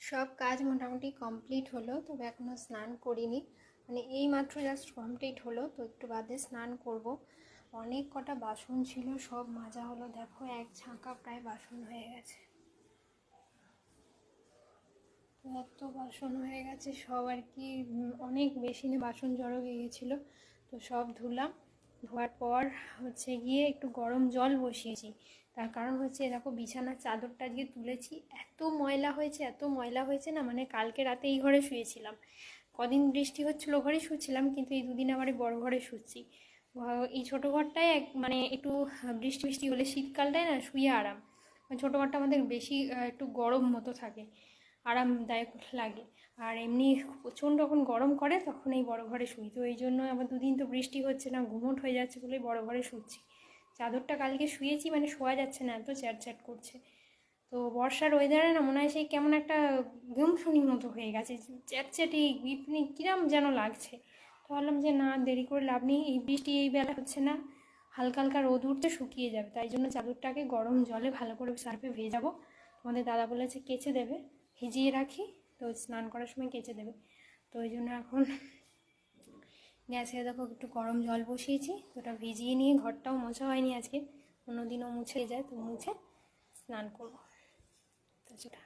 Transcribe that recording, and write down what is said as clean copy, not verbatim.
সব কাজ মোটামুটি কমপ্লিট হলো, তবে এখনও স্নান করিনি। মানে এই মাত্র জাস্ট কমপ্লিট হলো, তো একটু বাদে স্নান করব। অনেক কটা বাসন ছিল, সব মাজা হলো। দেখো এক ঝাঁকা প্রায় বাসন হয়ে গেছে। তো এত বাসন হয়ে গেছে সব আর কি, অনেক বেসিনে বাসন জড়ো হয়ে গেছিলো, তো সব ধুলাম। ধোয়ার পর হচ্ছে গিয়ে একটু গরম জল বসিয়েছি। তার কারণ হচ্ছে দেখো বিছানার চাদরটা আজকে তুলেছি, এত ময়লা হয়েছে, এত ময়লা হয়েছে না, মানে কালকে রাতে এই ঘরে শুয়েছিলাম। কদিন বৃষ্টি হচ্ছিলো ঘরে শুয়েছিলাম, কিন্তু এই দুদিন আবার এই বড় ঘরে শুচ্ছি। এই ছোটো ঘরটায় মানে একটু বৃষ্টি বৃষ্টি হলে শীতকালটায় না শুয়ে আরাম। ছোটো ঘরটা আমাদের বেশি একটু গরম মতো থাকে, আরামদায়ক লাগে। আর এমনি প্রচণ্ড যখন গরম করে তখন এই বড় ঘরে শুই। তো এই জন্য আবার দুদিন তো বৃষ্টি হচ্ছে না, গুমোট হয়ে যাচ্ছে বলে বড় ঘরে শুচ্ছি। চাদরটা কালকে শুয়েছি, মানে শোয়া যাচ্ছে না, এত চ্যাটচ্যাট করছে। তো বর্ষার ওয়েদারে না মনে হয় সেই কেমন একটা গুমসুনির মতো হয়ে গেছে, চ্যাটচ্যাটি কিরম যেন লাগছে। তো ভাবলাম যে না, দেরি করে লাভ নেই, এই বৃষ্টি এই বেলা হচ্ছে না, হালকা হালকা রোদ উঠতে শুকিয়ে যাবে। তাই জন্য চাদরটাকে গরম জলে ভালো করে সার্ফে ভেজাবো। তোমাদের দাদা বলেছে কেচে দেবে, ভিজিয়ে রাখি, তো স্নান করার সময় কেচে দেবে। তো ওই জন্য এখন গ্যাসে দেখো একটু গরম জল বসিয়েছি, তো ওটা ভিজিয়ে নিয়ে, ঘরটাও মোছা হয়নি আজকে, অন্যদিনও মুছে যায়, তো মুছে স্নান করবো। তো সেটা